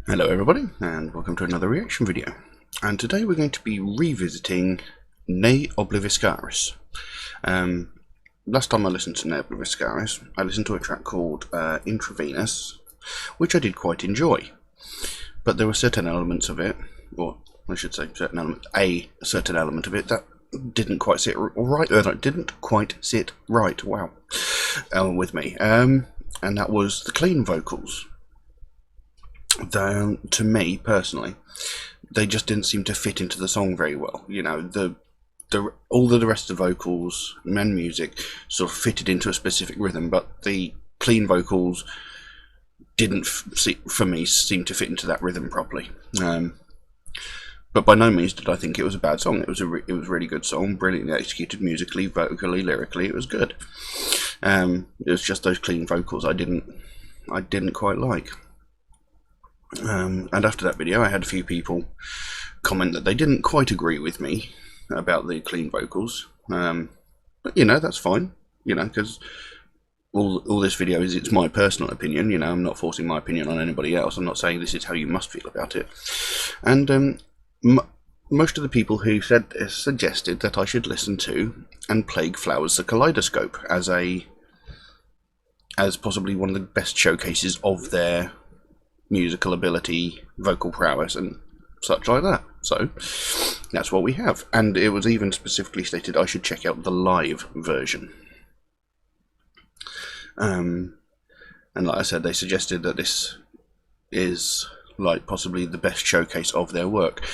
Hello everybody, and welcome to another reaction video. And today we're going to be revisiting Ne Obliviscaris. Last time I listened to Ne Obliviscaris, I listened to a track called Intolerance, which I did quite enjoy. But there were certain elements of it, or I should say a certain element of it that didn't quite sit right. Wow, with me. And that was the clean vocals. To me personally, they just didn't seem to fit into the song very well. You know, all of the rest of the vocals and music sort of fitted into a specific rhythm, but the clean vocals didn't, for me, seem to fit into that rhythm properly. But by no means did I think it was a bad song. It was a really good song, brilliantly executed musically, vocally, lyrically. It was good. It was just those clean vocals I didn't quite like. And after that video, I had a few people comment that they didn't quite agree with me about the clean vocals. But you know, that's fine. You know, because all this video is, it's my personal opinion. You know, I'm not forcing my opinion on anybody else. I'm not saying this is how you must feel about it. And most of the people who suggested that I should listen to and Plague Flowers the Kaleidoscope as possibly one of the best showcases of their musical ability, vocal prowess, and such like that. So that's what we have. And it was even specifically stated I should check out the live version. And like I said, they suggested that this is like possibly the best showcase of their work.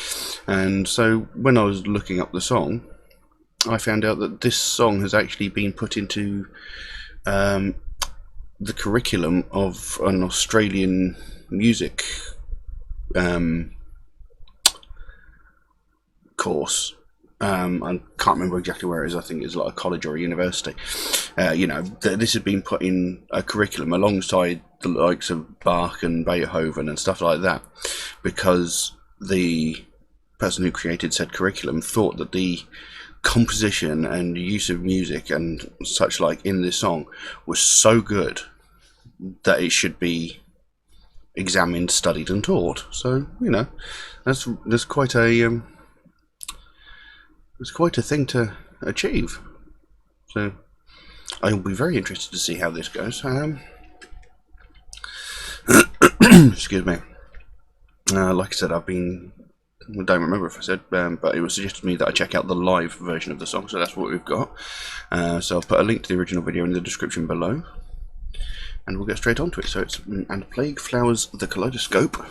And so when I was looking up the song, I found out that this song has actually been put into the curriculum of an Australian music course. I can't remember exactly where it is. I think it's like a college or a university. You know, this has been put in a curriculum alongside the likes of Bach and Beethoven and stuff like that, because the person who created said curriculum thought that the composition and use of music and such like in this song was so good that it should be examined, studied, and taught. So you know, that's quite a thing to achieve. So I'll be very interested to see how this goes. Excuse me. Like I said, I don't remember if I said, but it was suggested to me that I check out the live version of the song. So that's what we've got. So I'll put a link to the original video in the description below. And we'll get straight onto it. So it's And Plague Flowers the Kaleidoscope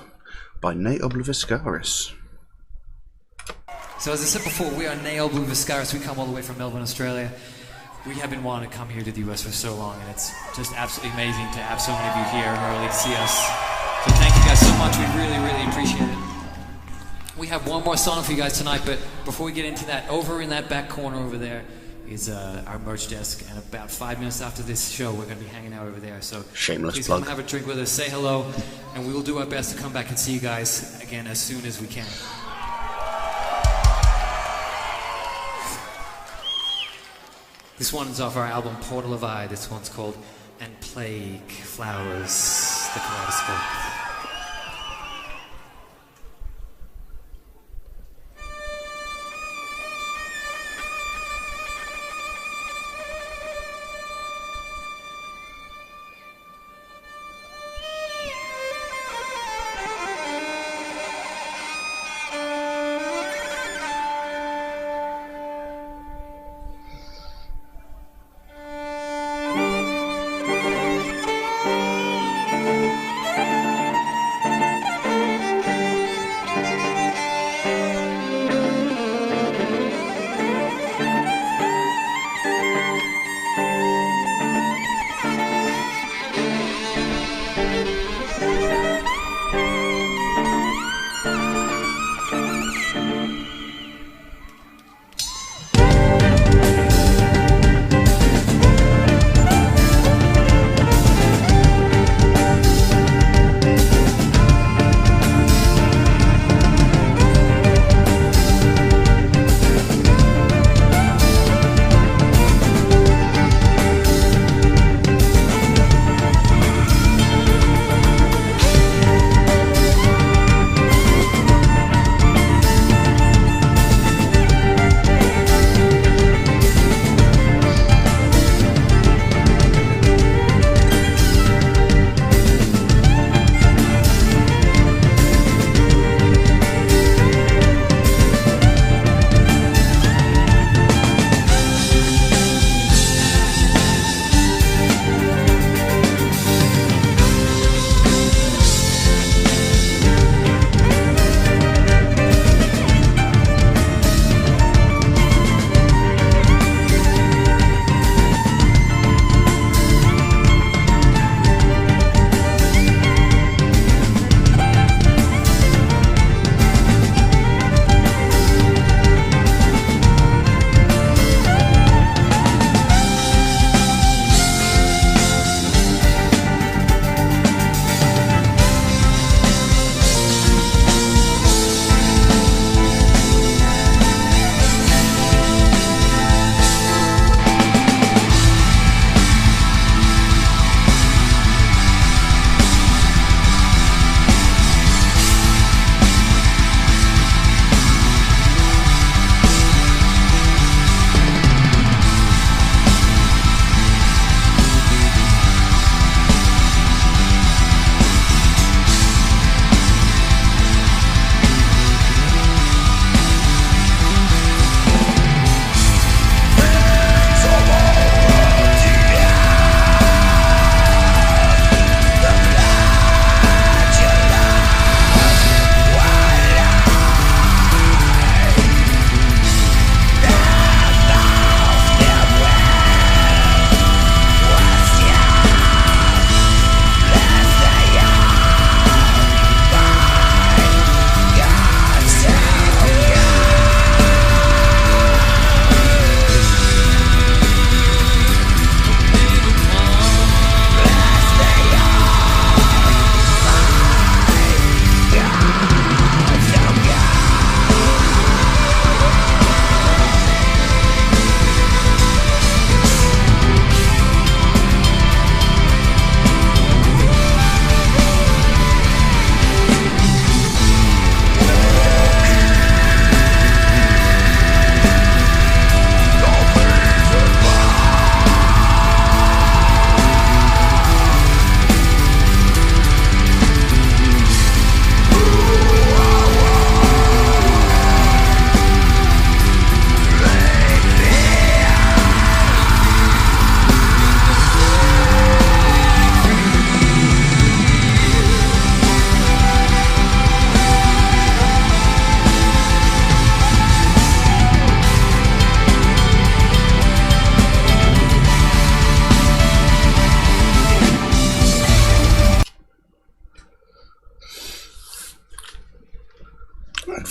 by Ne Obliviscaris. So as I said before, we are Ne Obliviscaris. We come all the way from Melbourne, Australia. We have been wanting to come here to the US for so long, and it's just absolutely amazing to have so many of you here early to see us. So thank you guys so much. We really, really appreciate it. We have one more song for you guys tonight, but before we get into that, over in that back corner over there is our merch desk, and about 5 minutes after this show we're going to be hanging out over there, so shameless please plug. come have a drink with us, say hello, and we will do our best to come back and see you guys again as soon as we can. This one's off our album Portal of Eye. This one's called And Plague Flowers the Kaleidoscope.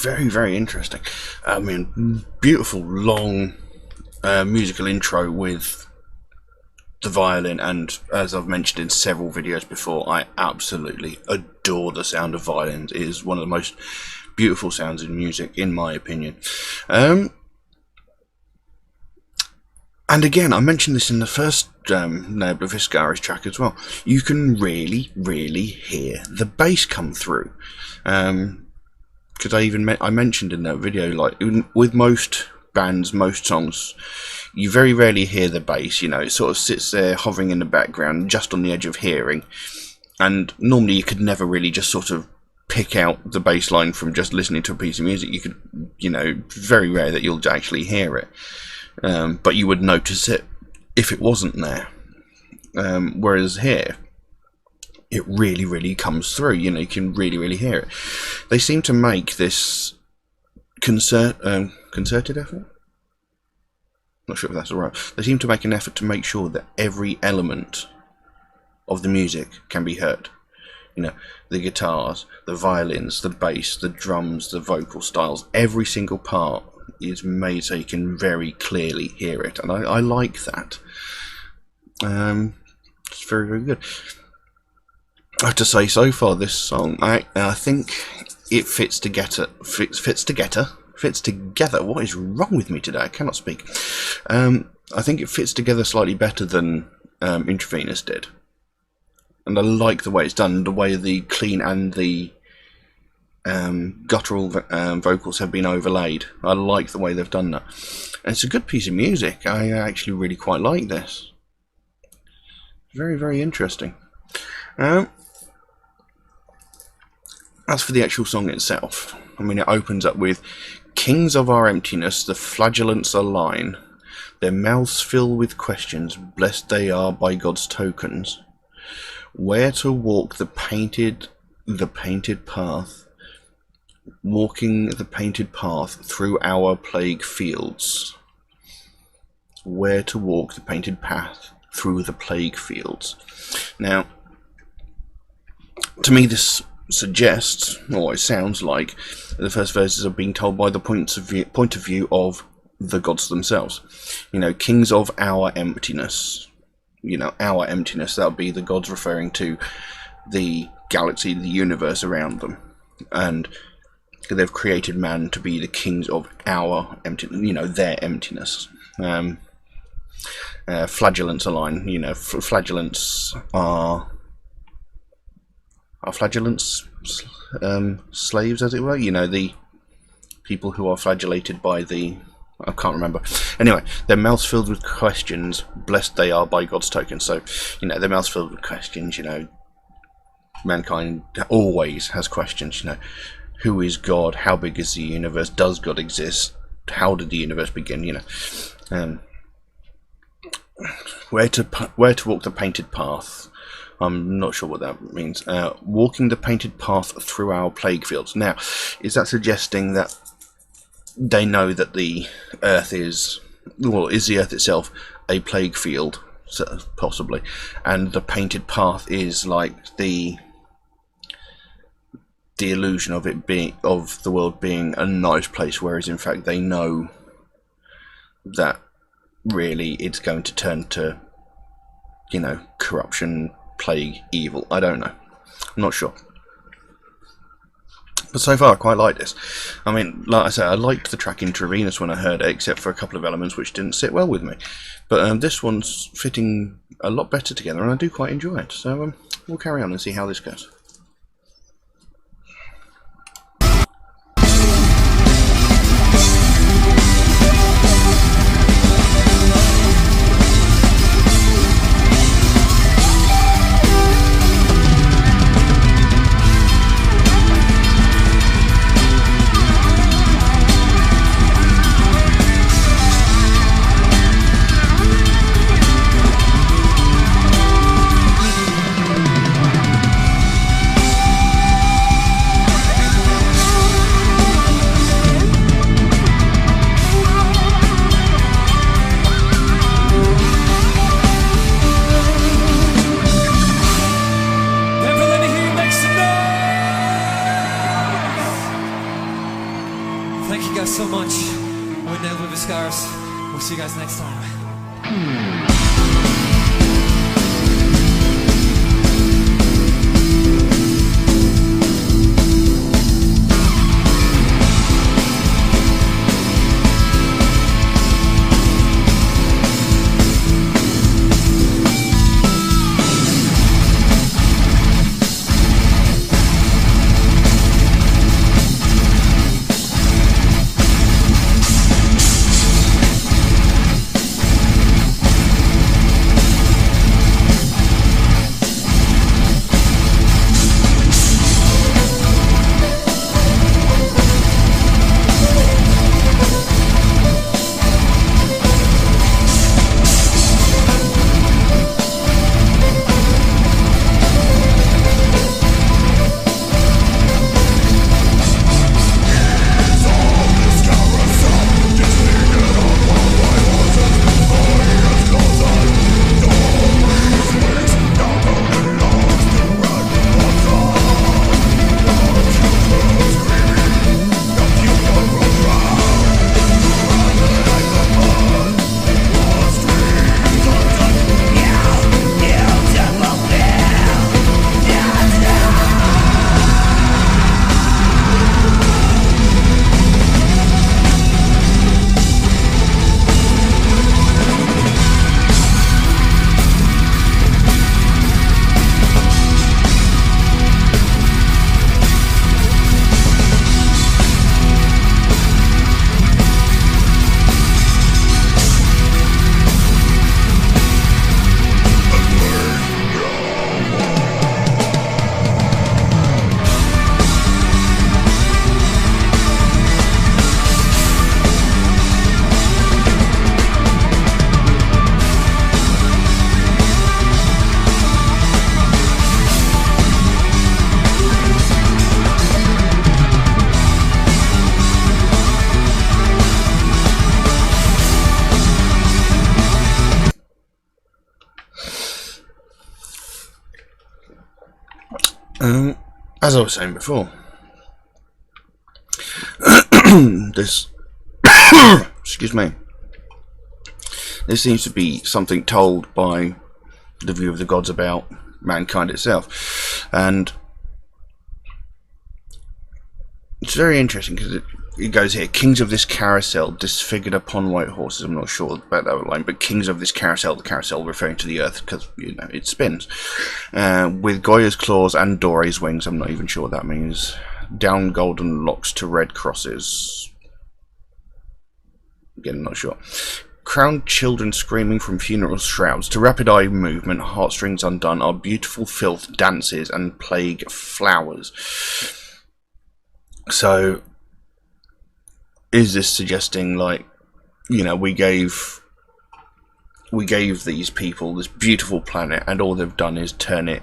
very, very interesting. I mean, beautiful, long musical intro with the violin, and as I've mentioned in several videos before, I absolutely adore the sound of violins. It is one of the most beautiful sounds in music, in my opinion. And again, I mentioned this in the first Obliviscaris track as well. You can really, really hear the bass come through. Because I mentioned in that video, like with most bands, most songs, you very rarely hear the bass. You know, it sort of sits there hovering in the background, just on the edge of hearing. And normally you could never really just sort of pick out the bass line from just listening to a piece of music. You could, you know, very rare that you'll actually hear it. But you would notice it if it wasn't there. Whereas here, it really, really comes through. You know, you can really, really hear it. They seem to make this concerted effort? Not sure if that's alright. They seem to make an effort to make sure that every element of the music can be heard. You know, the guitars, the violins, the bass, the drums, the vocal styles, every single part is made so you can very clearly hear it, and I like that. It's very, very good. I have to say, so far this song, I think it fits together. What is wrong with me today? I cannot speak. I think it fits together slightly better than Intravenous did, and I like the way it's done, the way the clean and the guttural vocals have been overlaid. I like the way they've done that, and it's a good piece of music. I actually really quite like this. Very, very interesting. As for the actual song itself, I mean, it opens up with "Kings of our emptiness, the flagellants align. Their mouths fill with questions, blessed they are by God's tokens. Where to walk the painted path, walking the painted path through our plague fields." Where to walk the painted path through the plague fields. Now, to me, this suggests, or it sounds like, the first verses are being told by the point of view of the gods themselves. You know, kings of our emptiness. You know, our emptiness, that would be the gods referring to the galaxy, the universe around them. And they've created man to be the kings of our emptiness, you know, their emptiness. Flagellants align, you know, flagellants are flagellants slaves, as it were? You know, the people who are flagellated by the... I can't remember. Anyway, their mouths filled with questions, blessed they are by God's token. So, you know, their mouths filled with questions, you know, mankind always has questions, you know. Who is God? How big is the universe? Does God exist? How did the universe begin? You know, where to walk the painted path. I'm not sure what that means. Walking the painted path through our plague fields. Now, is that suggesting that they know that the Earth is the Earth itself a plague field? So, possibly, and the painted path is like the illusion of it being, of the world being a nice place, whereas in fact they know that really it's going to turn to, you know, corruption, plague, evil. I don't know. I'm not sure. But so far I quite like this. I mean, like I said, I liked the track Intravenous when I heard it, except for a couple of elements which didn't sit well with me. But this one's fitting a lot better together, and I do quite enjoy it. So we'll carry on and see how this goes. see you guys next time. As I was saying before, this excuse me, this seems to be something told by the view of the gods about mankind itself, and it's very interesting because it goes here: kings of this carousel disfigured upon white horses. I'm not sure about that line, but kings of this carousel, the carousel referring to the earth because, you know, it spins, with Goya's claws and Dore's wings. I'm not even sure what that means. Down golden locks to red crosses. Again, not sure. Crowned children screaming from funeral shrouds. To rapid eye movement, heartstrings undone, are beautiful filth, dances, and plague flowers. So, is this suggesting, like, you know, we gave these people this beautiful planet, and all they've done is turn it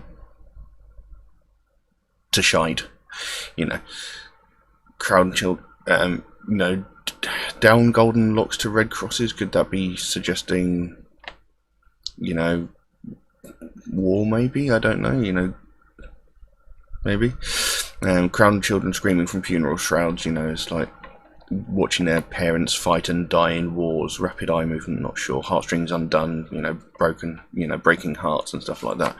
to shite? You know, crown children, you know, down golden locks to red crosses. Could that be suggesting, you know, war? Maybe, I don't know. You know, maybe. Crowned children screaming from funeral shrouds. You know, it's like watching their parents fight and die in wars. Rapid eye movement, not sure. Heartstrings undone, you know, broken, you know, breaking hearts and stuff like that.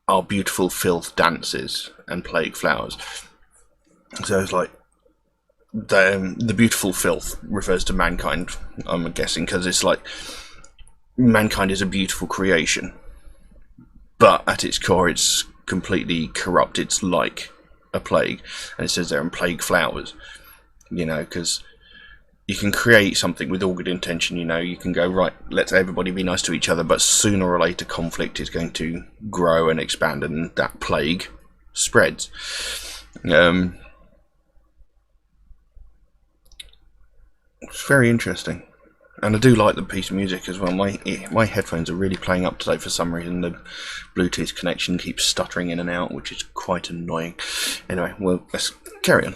Our beautiful filth dances and plague flowers. So it's like the beautiful filth refers to mankind, I'm guessing, because it's like mankind is a beautiful creation, but at its core it's completely corrupt. It's like a plague, and it says there in plague flowers. You know, because you can create something with all good intention. You know, you can go, right, let's everybody be nice to each other, but sooner or later conflict is going to grow and expand, and that plague spreads. It's very interesting, and I do like the piece of music as well. My headphones are really playing up today for some reason. The Bluetooth connection keeps stuttering in and out, which is quite annoying. Anyway, well, let's carry on.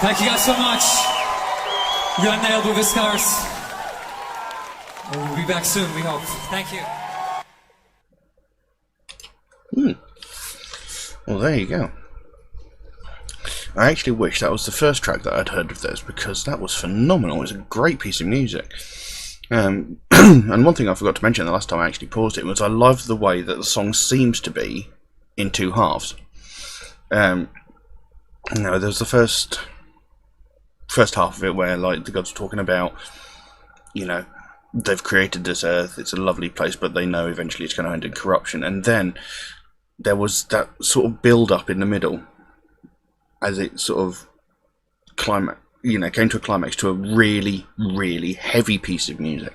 Thank you guys so much. We got nailed with Obliviscaris. We'll be back soon, we hope. Thank you. Well, there you go. I actually wish that was the first track that I'd heard of theirs, because that was phenomenal. It was a great piece of music. And one thing I forgot to mention the last time I actually paused it was I loved the way that the song seems to be in two halves. There's the first half of it where, like, the gods are talking about, they've created this earth, it's a lovely place, but they know eventually it's going to end in corruption. And then there was that sort of build-up in the middle, as it sort of came to a climax, to a really, really heavy piece of music.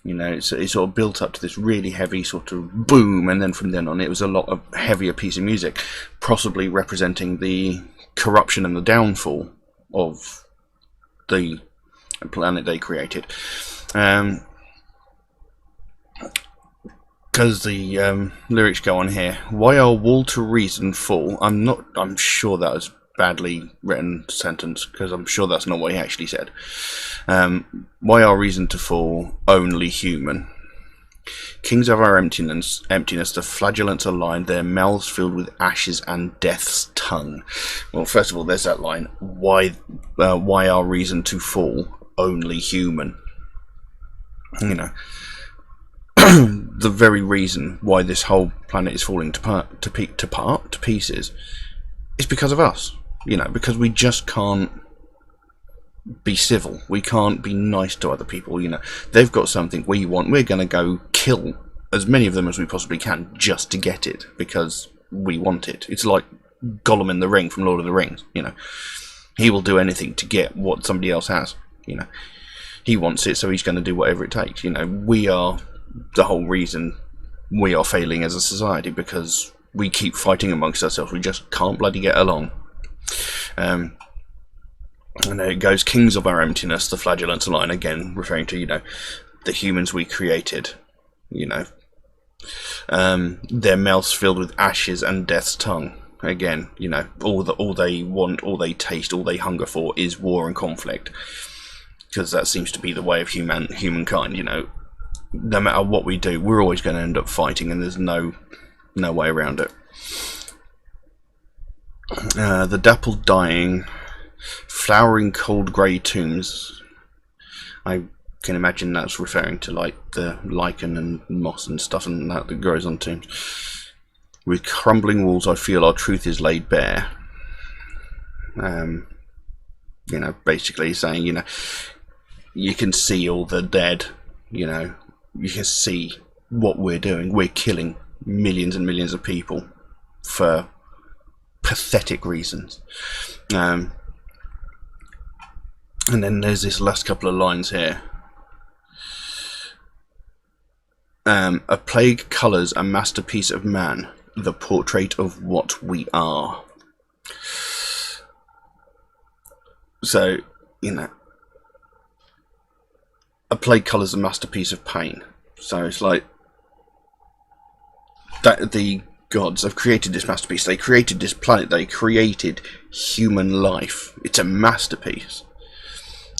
It sort of built up to this really heavy sort of boom, and then from then on it was a lot of heavier piece of music, possibly representing the corruption and the downfall of the planet they created. Because the lyrics go on here: why are will to reason fall? I'm sure that was badly written sentence, because I'm sure that's not what he actually said. Why are reason to fall only human? Kings of our emptiness, the flagellants are lined, their mouths filled with ashes and death's tongue. Well, first of all, there's that line: why are reason to fall only human? The very reason why this whole planet is falling to pieces is because of us. Because we just can't be civil. We can't be nice to other people. They've got something we want. We're going to go kill as many of them as we possibly can just to get it, because we want it. It's like Gollum in the Ring from Lord of the Rings. He will do anything to get what somebody else has. He wants it, so he's going to do whatever it takes. We are the whole reason we are failing as a society, because we keep fighting amongst ourselves. We just can't bloody get along. And there it goes: kings of our emptiness, the flagellants are line, again referring to the humans we created. Their mouths filled with ashes and death's tongue. Again, all they want, all they taste, all they hunger for is war and conflict, because that seems to be the way of humankind. No matter what we do, we're always going to end up fighting, and there's no way around it. The dappled dying, flowering cold grey tombs. I can imagine that's referring to like the lichen and moss and stuff and that grows on tombs. With crumbling walls I feel our truth is laid bare. Basically saying, you can see all the dead, you can see what we're doing. We're killing millions and millions of people for pathetic reasons. And then there's this last couple of lines here. A plague colours a masterpiece of man, the portrait of what we are. So, a plague colours a masterpiece of pain. So it's like that the gods have created this masterpiece. They created this planet. They created human life. It's a masterpiece.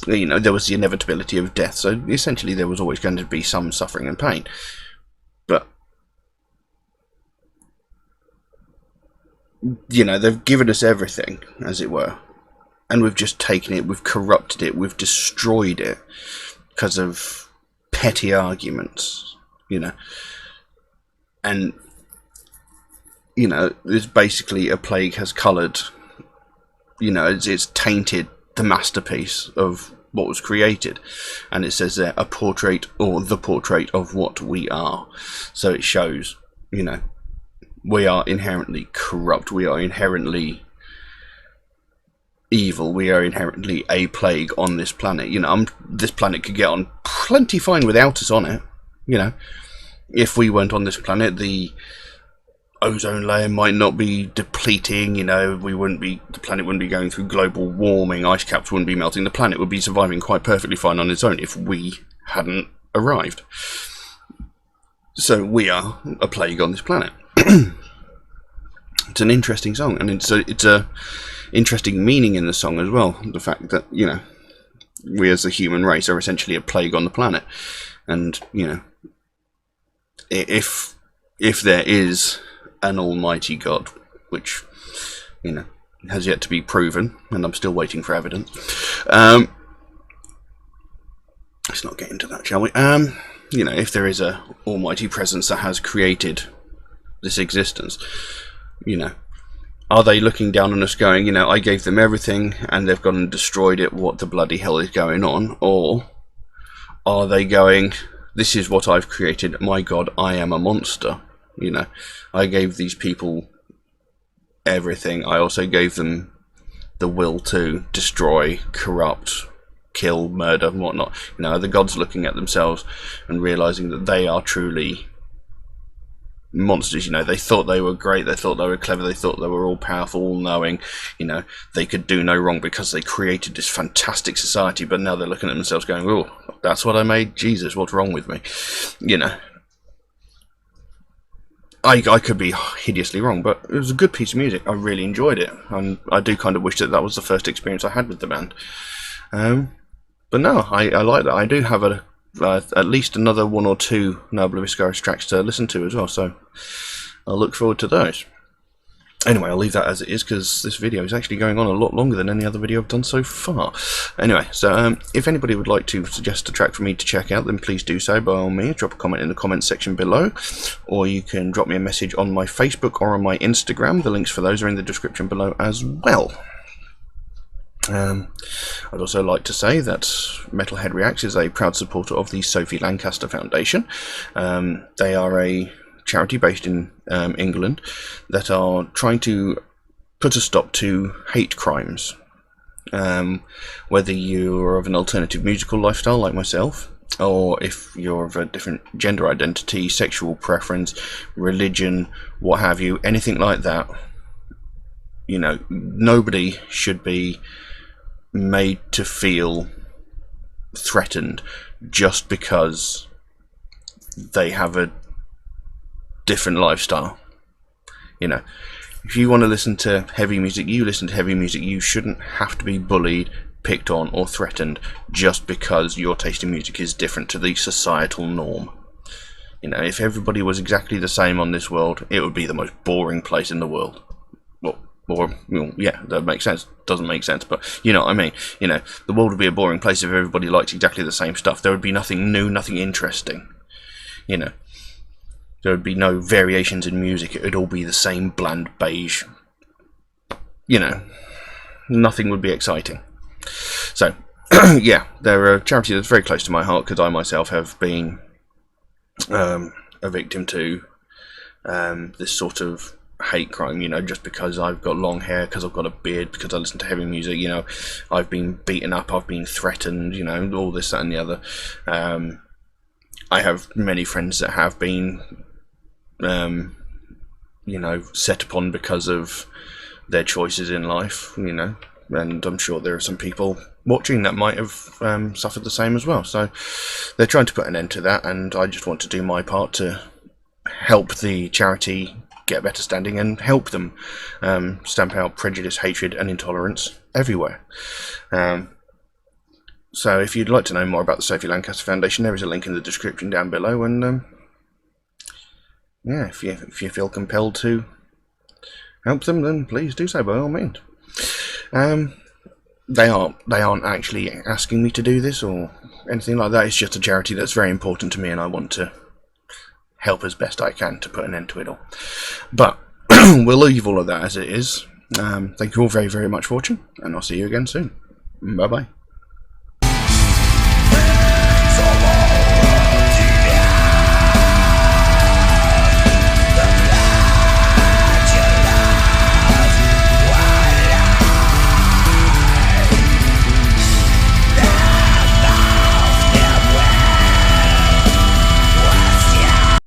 There was the inevitability of death, so essentially there was always going to be some suffering and pain. But they've given us everything, as it were, and we've just taken it, we've corrupted it, we've destroyed it because of petty arguments, and it's basically a plague has coloured, it's tainted the masterpiece of what was created, and it says there, a portrait or the portrait of what we are. So it shows, we are inherently corrupt, we are inherently evil, we are inherently a plague on this planet. This planet could get on plenty fine without us on it. If we weren't on this planet, the ozone layer might not be depleting, the planet wouldn't be going through global warming, ice caps wouldn't be melting, the planet would be surviving quite perfectly fine on its own if we hadn't arrived. So we are a plague on this planet. It's an interesting song, and it's interesting meaning in the song as well. The fact that, you know, we as the human race are essentially a plague on the planet, and, you know, if there is an almighty God, which, you know, has yet to be proven, and I'm still waiting for evidence. Let's not get into that, shall we? You know, if there is a almighty presence that has created this existence, you know, are they looking down on us going, you know, I gave them everything and they've gone and destroyed it, what the bloody hell is going on? Or are they going, this is what I've created, my God, I am a monster, you know, I gave these people everything, I also gave them the will to destroy, corrupt, kill, murder and whatnot. You know, the gods looking at themselves and realizing that they are truly monsters. You know, they thought they were great, they thought they were clever, they thought they were all powerful, all knowing, you know, they could do no wrong because they created this fantastic society, but now they're looking at themselves going, oh, that's what I made, Jesus, what's wrong with me? You know, I could be hideously wrong, but it was a good piece of music. I really enjoyed it, and I do kind of wish that was the first experience I had with the band. But no, I like that. I do have at least another 1 or 2 Obliviscaris tracks to listen to as well, so I'll look forward to those. Anyway, I'll leave that as it is, because this video is actually going on a lot longer than any other video I've done so far. Anyway, so if anybody would like to suggest a track for me to check out, then please do so by all means. Drop a comment in the comments section below, or you can drop me a message on my Facebook or on my Instagram. The links for those are in the description below as well. I'd also like to say that Metalhead Reacts is a proud supporter of the Sophie Lancaster Foundation. They are a charity based in England that are trying to put a stop to hate crimes. Whether you're of an alternative musical lifestyle like myself, or if you're of a different gender identity, sexual preference, religion, what have you, anything like that, you know, nobody should be made to feel threatened just because they have a different lifestyle. You know, if you want to listen to heavy music, you listen to heavy music. You shouldn't have to be bullied, picked on or threatened just because your taste in music is different to the societal norm. You know, if everybody was exactly the same on this world, it would be the most boring place in the world. Or, well, yeah, that makes sense. Doesn't make sense, but you know what I mean. You know, the world would be a boring place if everybody liked exactly the same stuff. There would be nothing new, nothing interesting. You know, there would be no variations in music. It would all be the same bland beige. You know, nothing would be exciting. So, yeah, they're a charity that's very close to my heart because I myself have been a victim to this sort of hate crime, you know, just because I've got long hair, because I've got a beard, because I listen to heavy music, you know, I've been beaten up, I've been threatened, you know, all this, that and the other. I have many friends that have been, you know, set upon because of their choices in life, you know, and I'm sure there are some people watching that might have suffered the same as well. So they're trying to put an end to that, and I just want to do my part to help the charity get better standing and help them stamp out prejudice, hatred and intolerance everywhere. So if you'd like to know more about the Sophie Lancaster Foundation, there is a link in the description down below, and yeah, if you feel compelled to help them, then please do so by all means. They aren't actually asking me to do this or anything like that. It's just a charity that's very important to me, and I want to help as best I can to put an end to it all. But we'll leave all of that as it is. Thank you all very, very much for watching, and I'll see you again soon. Bye bye.